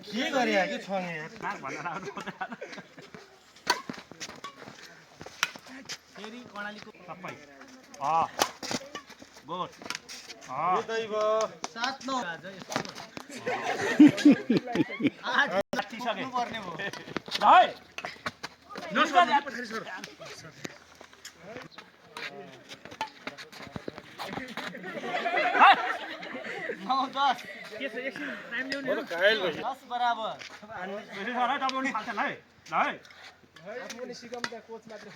के गरे कि छङे फेरि कर्णालीको सबै गुड त्यही भयो 7-9 आज यस्तो ठिसके पर्ने भयो है नौ 10 घायल भयो 10 बराबर बेसी सर है तपाईँ पनि फाल्छन् है ल है आफूले सिकाउँदा कोच मात्र